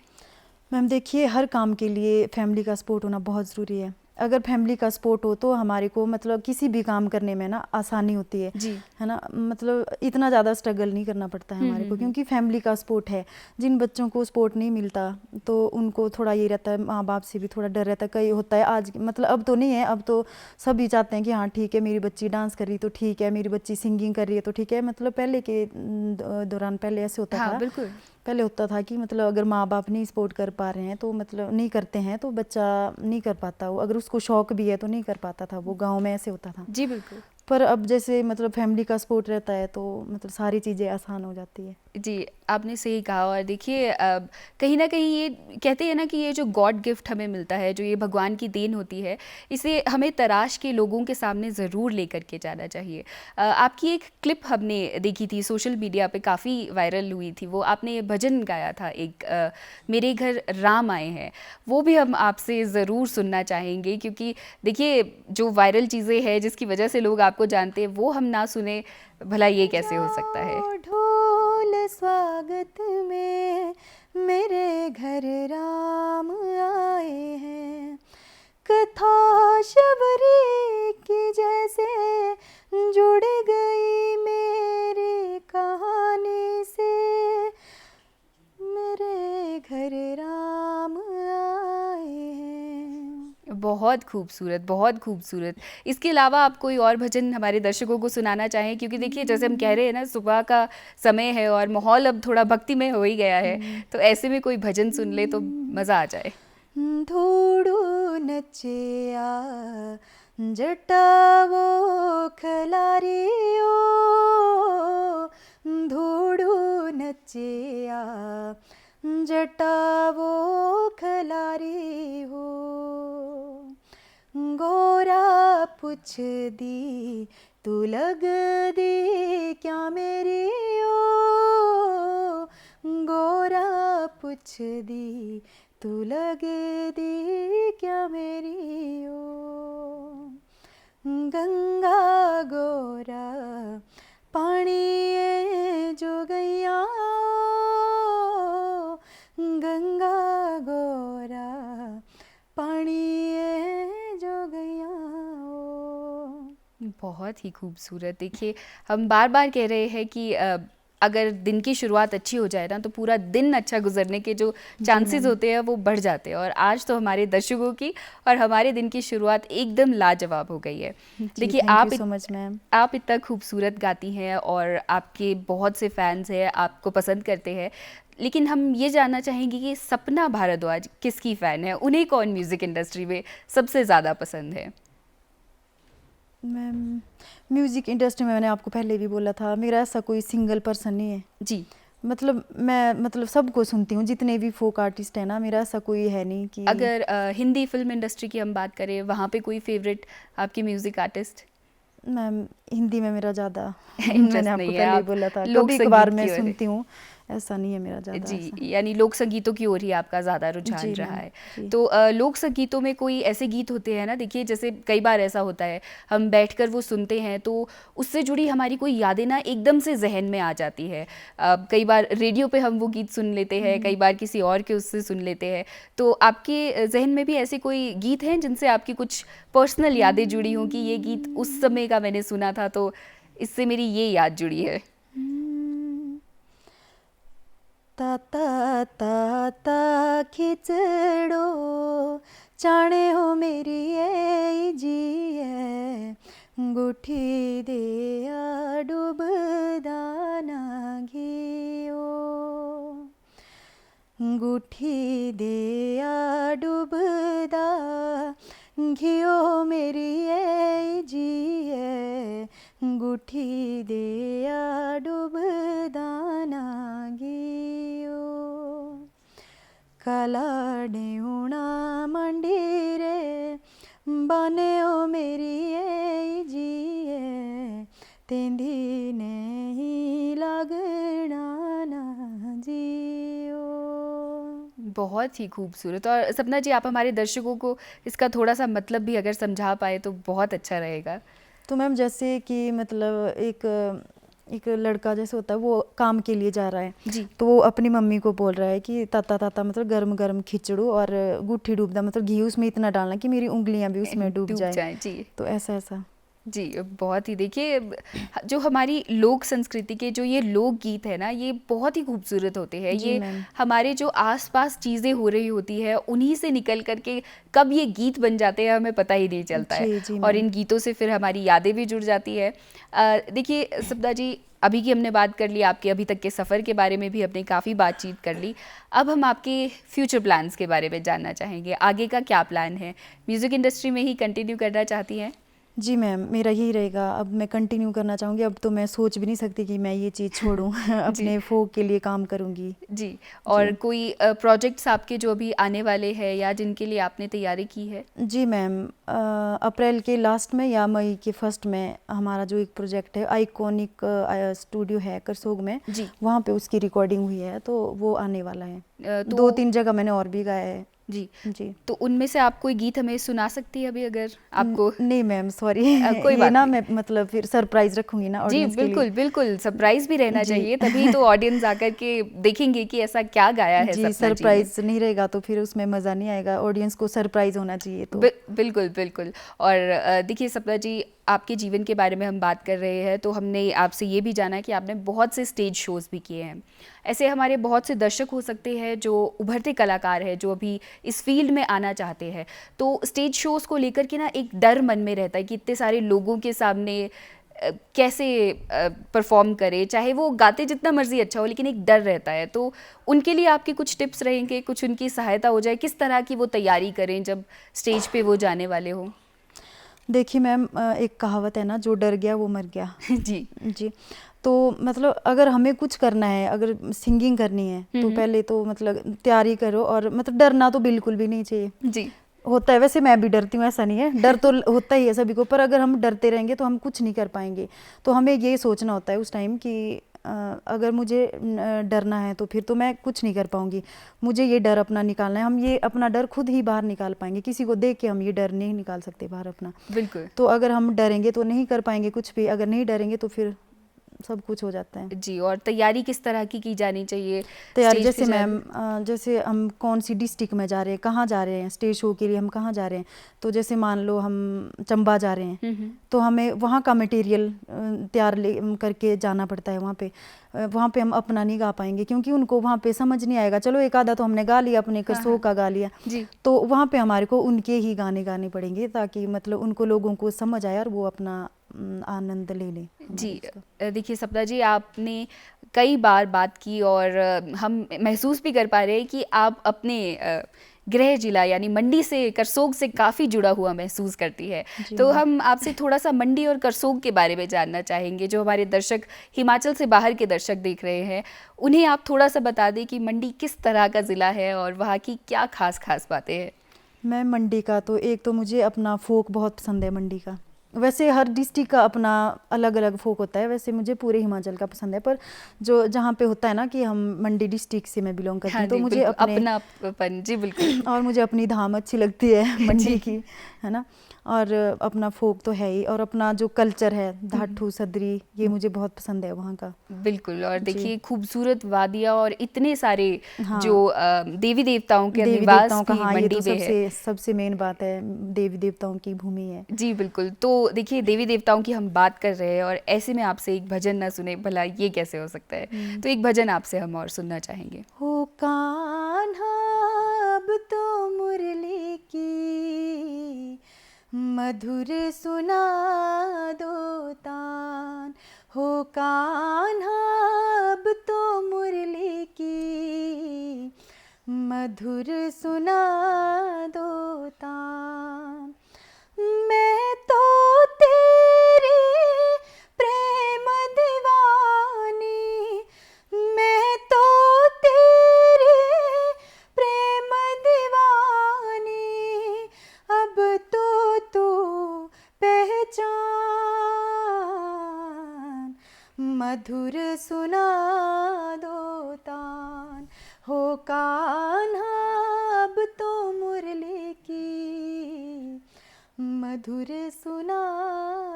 मैम देखिए, हर काम के लिए फैमिली का सपोर्ट होना बहुत ज़रूरी है। अगर फैमिली का सपोर्ट हो तो हमारे को मतलब किसी भी काम करने में ना आसानी होती है ना, मतलब इतना ज़्यादा स्ट्रगल नहीं करना पड़ता है हमारे को, क्योंकि फैमिली का सपोर्ट है। जिन बच्चों को सपोर्ट नहीं मिलता तो उनको थोड़ा ये रहता है, माँ बाप से भी थोड़ा डर रहता है। कई होता है आज, मतलब अब तो नहीं है, अब तो सभी चाहते हैं कि हाँ ठीक है, मेरी बच्ची डांस कर रही तो ठीक है, मेरी बच्ची सिंगिंग कर रही है तो ठीक है। मतलब पहले के दौरान पहले ऐसे होता था, बिल्कुल पहले होता था कि मतलब अगर माँ बाप नहीं सपोर्ट कर पा रहे हैं तो मतलब नहीं करते हैं तो बच्चा नहीं कर पाता, वो अगर उसको शौक भी है तो नहीं कर पाता था, वो गांव में ऐसे होता था। जी बिल्कुल। पर अब जैसे मतलब फैमिली का सपोर्ट रहता है तो मतलब सारी चीज़ें आसान हो जाती है। जी, आपने सही कहा। और देखिए कहीं न कहीं ये कहते हैं ना कि ये जो गॉड गिफ्ट हमें मिलता है, जो ये भगवान की देन होती है, इसे हमें तराश के लोगों के सामने ज़रूर लेकर के जाना चाहिए। आपकी एक क्लिप हमने देखी थी सोशल मीडिया पे, काफ़ी वायरल हुई थी वो, आपने भजन गाया था एक, मेरे घर राम आए हैं। वो भी हम आपसे ज़रूर सुनना चाहेंगे, क्योंकि देखिए जो वायरल चीज़ें हैं जिसकी वजह से लोग आपको जानते हैं, वो हम ना सुने भला ये कैसे हो सकता है। ढोल स्वागत में मेरे घर राम आए हैं, कथा शबरी की जैसे जुड़ गई मेरी कहानी से, मेरे घर राम आए हैं। बहुत खूबसूरत, बहुत खूबसूरत। इसके अलावा आप कोई और भजन हमारे दर्शकों को सुनाना चाहें? क्योंकि देखिए जैसे हम कह रहे हैं ना, सुबह का समय है और माहौल अब थोड़ा भक्तिमय हो ही गया है, तो ऐसे में कोई भजन सुन ले तो मज़ा आ जाए। धूड़ू नचिया जटावो खलारियो, धूड़ू नचिया जटावो खलारी हो, गोरा पुछ दी तू लग दी क्या मेरी ओ, गोरा पुछ दी तू लग दी क्या मेरी ओ, गंगा गोरा पानी जो गैया, गंगा गोरा पानी जो गैया। बहुत ही खूबसूरत। देखिए हम बार बार कह रहे हैं कि अगर दिन की शुरुआत अच्छी हो जाए ना, तो पूरा दिन अच्छा गुजरने के जो चांसेस होते हैं वो बढ़ जाते हैं। और आज तो हमारे दर्शकों की और हमारे दिन की शुरुआत एकदम लाजवाब हो गई है। देखिए आप इतना खूबसूरत गाती हैं और आपके बहुत से फैंस हैं, आपको पसंद करते हैं, लेकिन हम ये जानना चाहेंगे कि सपना भारद्वाज किसकी फ़ैन है? उन्हें कौन म्यूज़िक इंडस्ट्री में सबसे ज़्यादा पसंद है? मैम म्यूज़िक इंडस्ट्री में मैंने आपको पहले भी बोला था, मेरा ऐसा कोई सिंगल पर्सन नहीं है जी। मैं सबको सुनती हूँ, जितने भी फोक आर्टिस्ट हैं ना, मेरा ऐसा कोई है नहीं कि अगर हिंदी फिल्म इंडस्ट्री की हम बात करें, वहाँ पे कोई फेवरेट आपकी म्यूज़िक आर्टिस्ट? मैम हिंदी में मेरा ज़्यादा इंटरेस्ट मैंने आपको नहीं है, पहले ही आप बोला था, लोक कभी कभार संगीत मैं की ओर? सुनती हूँ, ऐसा नहीं है मेरा ज़्यादा जी, ऐसा। यानी लोक संगीतों की ओर ही आपका ज़्यादा रुझान जी रहा मैम, है। जी। तो लोक संगीतों में कोई ऐसे गीत होते हैं ना, देखिए जैसे कई बार ऐसा होता है हम बैठकर वो सुनते हैं तो उससे जुड़ी हमारी कोई यादें ना एकदम से जहन में आ जाती है। कई बार रेडियो पे हम वो गीत सुन लेते हैं, कई बार किसी और के उससे सुन लेते हैं। तो आपके जहन में भी ऐसे कोई गीत हैं जिनसे आपकी कुछ पर्सनल यादें जुड़ी हों कि ये गीत उस समय का मैंने सुना था तो इससे मेरी ये याद जुड़ी है? ताता ताता खिचड़ो चाणे हो मेरी ए जी है, गुठी दे डूबदा ना घियो, गुठी दे डूबदा घियो मेरी ए जी है, गुठी दे डूबदा ना घियो, काला डेउणा मंडीरे बने ओ मेरी ए जी है, तेंदी नहीं लगना ना जियो। बहुत ही खूबसूरत। और सपना जी, आप हमारे दर्शकों को इसका थोड़ा सा मतलब भी अगर समझा पाए तो बहुत अच्छा रहेगा। तो मैम जैसे कि एक लड़का जैसे होता है, वो काम के लिए जा रहा है जी। तो वो अपनी मम्मी को बोल रहा है कि ताता ताता गरम गरम खिचड़ू और गुट्ठी डूबदा घी उसमें इतना डालना कि मेरी उंगलियां भी उसमें डूब जाए। जी। तो ऐसा जी, बहुत ही। देखिए जो हमारी लोक संस्कृति के जो ये लोकगीत है ना, ये बहुत ही खूबसूरत होते हैं। ये हमारे जो आसपास चीज़ें हो रही होती है उन्हीं से निकल करके कब ये गीत बन जाते हैं हमें पता ही नहीं चलता है, और इन गीतों से फिर हमारी यादें भी जुड़ जाती है। देखिए सपना जी, अभी की हमने बात कर ली, आपके अभी तक के सफ़र के बारे में भी हमने काफ़ी बातचीत कर ली। अब हम आपके फ्यूचर प्लान्स के बारे में जानना चाहेंगे। आगे का क्या प्लान है? म्यूज़िक इंडस्ट्री में ही कंटिन्यू करना चाहती हैं? जी मैम, मेरा यही रहेगा। अब मैं कंटिन्यू करना चाहूँगी। अब तो मैं सोच भी नहीं सकती कि मैं ये चीज़ छोड़ूँ अपने फोक के लिए काम करूँगी। जी। और कोई प्रोजेक्ट्स आपके जो अभी आने वाले हैं या जिनके लिए आपने तैयारी की है? जी मैम, अप्रैल के लास्ट में या मई के फर्स्ट में हमारा जो एक प्रोजेक्ट है आइकॉनिक स्टूडियो है करसोग में, जी। वहाँ पे उसकी रिकॉर्डिंग हुई है, तो वो आने वाला है। तो 2-3 जगह मैंने और भी गाया है। जी। जी। तो उनमें से आप कोई गीत हमें सुना सकती है अभी, अगर आपको? नहीं मैम, सॉरी कोई ये बात ना नहीं। मैं मतलब फिर सरप्राइज रखूंगी ना जी ऑडियंस के लिए। बिल्कुल बिल्कुल, सरप्राइज भी रहना जी चाहिए, तभी तो ऑडियंस आकर के देखेंगे कि ऐसा क्या गाया है जी, सपना जी ने। सरप्राइज नहीं रहेगा तो फिर उसमें मज़ा नहीं आएगा। ऑडियंस को सरप्राइज होना चाहिए तो। बिल्कुल बिल्कुल। और देखिए सपना जी, आपके जीवन के बारे में हम बात कर रहे हैं, तो हमने आपसे ये भी जाना कि आपने बहुत से स्टेज शोज़ भी किए हैं। ऐसे हमारे बहुत से दर्शक हो सकते हैं जो उभरते कलाकार हैं, जो अभी इस फील्ड में आना चाहते हैं। तो स्टेज शोज़ को लेकर के ना एक डर मन में रहता है कि इतने सारे लोगों के सामने कैसे परफॉर्म करें, चाहे वो गाते जितना मर्जी अच्छा हो, लेकिन एक डर रहता है। तो उनके लिए आपके कुछ टिप्स रहेंगे, कुछ उनकी सहायता हो जाए, किस तरह की वो तैयारी करें जब स्टेज पे वो जाने वाले हों? देखिए मैम, एक कहावत है ना, जो डर गया वो मर गया। जी जी। तो मतलब अगर हमें कुछ करना है, अगर सिंगिंग करनी है, तो पहले तो मतलब तैयारी करो, और मतलब डरना तो बिल्कुल भी नहीं चाहिए। जी होता है, वैसे मैं भी डरती हूँ, ऐसा नहीं है, डर तो होता ही है सभी को, पर अगर हम डरते रहेंगे तो हम कुछ नहीं कर पाएंगे। तो हमें ये सोचना होता है उस टाइम कि अगर मुझे डरना है तो फिर तो मैं कुछ नहीं कर पाऊंगी। मुझे ये डर अपना निकालना है। हम ये अपना डर खुद ही बाहर निकाल पाएंगे, किसी को देख के हम ये डर नहीं निकाल सकते बाहर अपना। बिल्कुल। तो अगर हम डरेंगे तो नहीं कर पाएंगे कुछ भी, अगर नहीं डरेंगे तो फिर सब कुछ हो जाता है। जी। और तैयारी किस तरह की जानी चाहिए तैयारी स्टेज पे जैसे जाने? मैम, जैसे हम कौन सी डिस्ट्रिक्ट में जा रहे हैं, कहाँ जा रहे हैं स्टेज शो के लिए, हम कहाँ जा रहे हैं, तो जैसे मान लो हम चंबा जा रहे हैं, तो हमें वहाँ का मटेरियल तैयार करके जाना पड़ता है। वहाँ पे हम अपना नहीं गा पाएंगे, क्योंकि उनको वहाँ पे समझ नहीं आएगा। चलो एक आधा तो हमने गा लिया, अपने करसोग का गा लिया, जी तो वहाँ पे हमारे को उनके ही गाने गाने पड़ेंगे, ताकि मतलब उनको लोगों को समझ आए और वो अपना आनंद ले लें। जी। देखिए सपना जी, आपने कई बार बात की और हम महसूस भी कर पा रहे हैं कि आप अपने गृह जिला यानी मंडी से, करसोग से काफ़ी जुड़ा हुआ महसूस करती है। तो हम आपसे थोड़ा सा मंडी और करसोग के बारे में जानना चाहेंगे। जो हमारे दर्शक हिमाचल से बाहर के दर्शक देख रहे हैं, उन्हें आप थोड़ा सा बता दें कि मंडी किस तरह का ज़िला है और वहाँ की क्या खास खास बातें हैं। मैं मंडी का तो एक तो मुझे अपना फोक बहुत पसंद है मंडी का। वैसे हर डिस्ट्रिक्ट का अपना अलग अलग फोक होता है, वैसे मुझे पूरे हिमाचल का पसंद है, पर जो जहाँ पे होता है ना कि हम मंडी डिस्ट्रिक्ट से मैं बिलोंग करती हूँ, तो मुझे अपनापन। जी बिल्कुल। और मुझे अपनी धाम अच्छी लगती है मंडी की, है ना। और अपना फोक तो है ही, और अपना जो कल्चर है धाठू सदरी, ये मुझे बहुत पसंद है वहाँ का। बिल्कुल। और देखिए खूबसूरत वादियाँ और इतने सारे हाँ, जो देवी देवताओं के देवी निवास देवताओं का, भी हाँ, ये मंडी तो में है। सबसे मेन बात है, देवी देवताओं की भूमि है। जी बिल्कुल। तो देखिए देवी देवताओं की हम बात कर रहे हैं और ऐसे में आपसे एक भजन ना सुने, भला ये कैसे हो सकता है। तो एक भजन आपसे हम और सुनना चाहेंगे। हो कान्हा अब तो मुरली की मधुर सुना दो तान, हो कान्हा अब तो मुरली की मधुर सुना दो तान। मैं तो तेरी प्रेम दीवानी, मैं तो तेरी प्रेम दीवानी, अब तो तू पहचान, मधुर सुना दो तान, हो कान्हा अब तो मुरली की मधुर सुना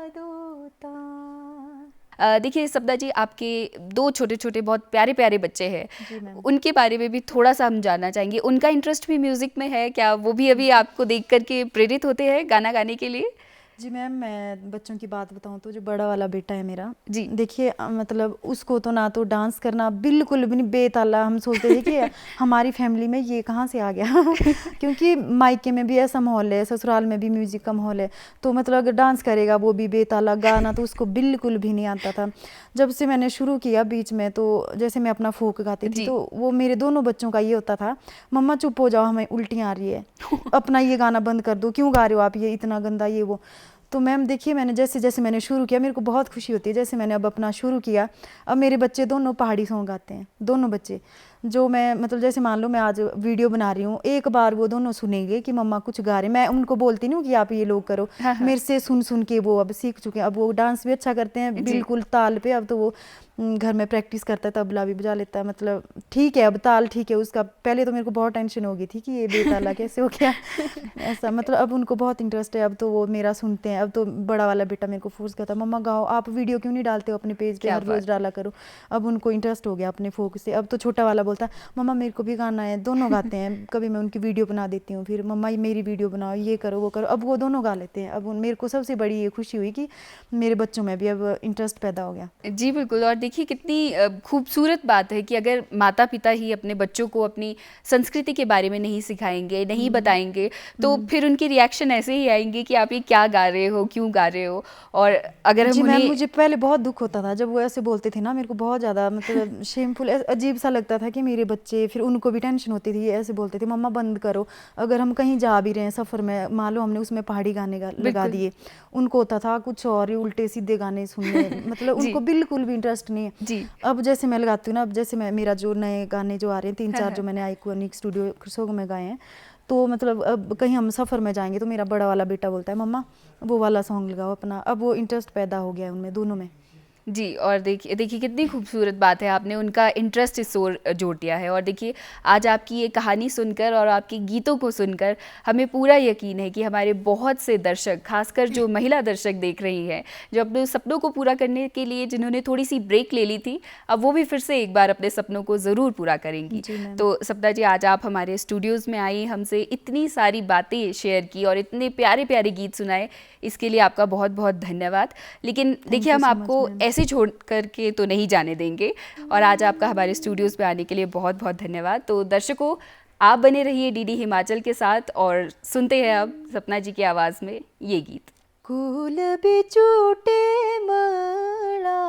दो तान। देखिए सपना जी, आपके 2 छोटे छोटे बहुत प्यारे प्यारे बच्चे हैं, जी मैम। उनके बारे में भी थोड़ा सा हम जानना चाहेंगे। उनका इंटरेस्ट भी म्यूज़िक में है क्या? वो भी अभी आपको देख करके प्रेरित होते हैं गाना गाने के लिए? जी मैम, मैं बच्चों की बात बताऊं तो जो बड़ा वाला बेटा है मेरा, जी देखिए मतलब उसको तो ना तो डांस करना बिल्कुल भी नहीं, बेताला। हम सोचते थे कि हमारी फैमिली में ये कहाँ से आ गया क्योंकि मायके में भी ऐसा माहौल है, ससुराल में भी म्यूजिक का माहौल है, तो मतलब अगर डांस करेगा वो भी बेताला, गाना तो उसको बिल्कुल भी नहीं आता था। जब से मैंने शुरू किया बीच में, तो जैसे मैं अपना फोक गाती थी, तो वो मेरे दोनों बच्चों का ये होता था, मम्मा चुप हो जाओ, हमें उल्टियाँ आ रही है, अपना ये गाना बंद कर दो, क्यों गा रहे हो आप ये इतना गंदा ये वो। तो मैम देखिए, मैंने जैसे जैसे मैंने शुरू किया मेरे को बहुत खुशी होती है। जैसे मैंने अब अपना शुरू किया, अब मेरे बच्चे दोनों पहाड़ी सॉन्ग गाते हैं, दोनों बच्चे। जो मैं मतलब जैसे मान लो मैं आज वीडियो बना रही हूँ, एक बार वो दोनों सुनेंगे कि मम्मा कुछ गा रहे हैं, मैं उनको बोलती नहीं हूँ कि आप ये लोग करो। हाँ, हाँ। मेरे से सुन सुन के वो अब सीख चुके हैं। अब वो डांस भी अच्छा करते हैं, जी। बिल्कुल ताल पे। अब तो वो घर में प्रैक्टिस करता है, तबला भी बजा लेता है। मतलब ठीक है, अब ताल ठीक है उसका। पहले तो मेरे को बहुत टेंशन हो गई थी कि ये बेताला कैसे हो गया ऐसा। मतलब अब उनको बहुत इंटरेस्ट है, अब तो वो मेरा सुनते हैं। अब तो बड़ा वाला बेटा मेरे को फोर्स करता है, मम्मा गाओ, आप वीडियो क्यों नहीं डालते हो अपने पेज पे, क्या हर बात रोज डाला करो। अब उनको इंटरेस्ट हो गया अपने फोक से। अब तो छोटा वाला बोलता है, मम्मा मेरे को भी गाना है। दोनों गाते हैं। कभी मैं उनकी वीडियो बना देती हूँ, फिर मम्मा मेरी वीडियो बनाओ, ये करो वो करो। अब वो दोनों गा लेते हैं। अब मेरे को सबसे बड़ी ये खुशी हुई कि मेरे बच्चों में भी अब इंटरेस्ट पैदा हो गया। जी बिल्कुल। और देखिए कितनी खूबसूरत बात है कि अगर माता पिता ही अपने बच्चों को अपनी संस्कृति के बारे में नहीं सिखाएंगे, नहीं बताएंगे, तो फिर उनके रिएक्शन ऐसे ही आएंगे कि आप ये क्या गा रहे हो, क्यों गा रहे हो। और अगर हम जी मैम, उन्हें मुझे पहले बहुत दुख होता था जब वो ऐसे बोलते थे ना। मेरे को बहुत ज़्यादा मतलब शेमफुल, अजीब सा लगता था कि मेरे बच्चे, फिर उनको भी टेंशन होती थी। ऐसे बोलते थे, मम्मा बंद करो। अगर हम कहीं जा भी रहे हैं सफ़र में, मान लो हमने उसमें पहाड़ी गाने लगा बिल्कुल। दिए, उनको होता था कुछ और ही उल्टे सीधे गाने सुनने। मतलब जी उनको बिल्कुल भी इंटरेस्ट नहीं है। जी। अब जैसे मैं लगाती हूँ ना, अब जैसे मैं मेरा जो नए गाने जो आ रहे हैं 3-4 हाँ, जो मैंने आइकॉनिक स्टूडियो सॉन्ग में गाए हैं, तो मतलब अब कहीं हम सफ़र में जाएंगे तो मेरा बड़ा वाला बेटा बोलता है, मम्मा वो वाला सॉन्ग लगाओ अपना। अब वो इंटरेस्ट पैदा हो गया है उनमें, दोनों में। जी। और देखिए देखिए कितनी खूबसूरत बात है, आपने उनका इंटरेस्ट इस ओर जोड़ दिया है। और देखिए आज आपकी ये कहानी सुनकर और आपके गीतों को सुनकर हमें पूरा यकीन है कि हमारे बहुत से दर्शक, खासकर जो महिला दर्शक देख रही हैं, जो अपने सपनों को पूरा करने के लिए जिन्होंने थोड़ी सी ब्रेक ले ली थी, अब वो भी फिर से एक बार अपने सपनों को ज़रूर पूरा करेंगी। जी मैम। तो सपना जी, आज आप हमारे स्टूडियोज़ में आई, हमसे इतनी सारी बातें शेयर की और इतने प्यारे प्यारे गीत सुनाए, इसके लिए आपका बहुत बहुत धन्यवाद। लेकिन देखिए you हम so much, आपको मैम। ऐसे छोड़ करके तो नहीं जाने देंगे, और आज आपका हमारे स्टूडियोज़ पे आने के लिए बहुत बहुत धन्यवाद। तो दर्शकों, आप बने रहिए डीडी हिमाचल के साथ और सुनते हैं अब सपना जी की आवाज़ में ये गीत। कुल बिचूटे मळा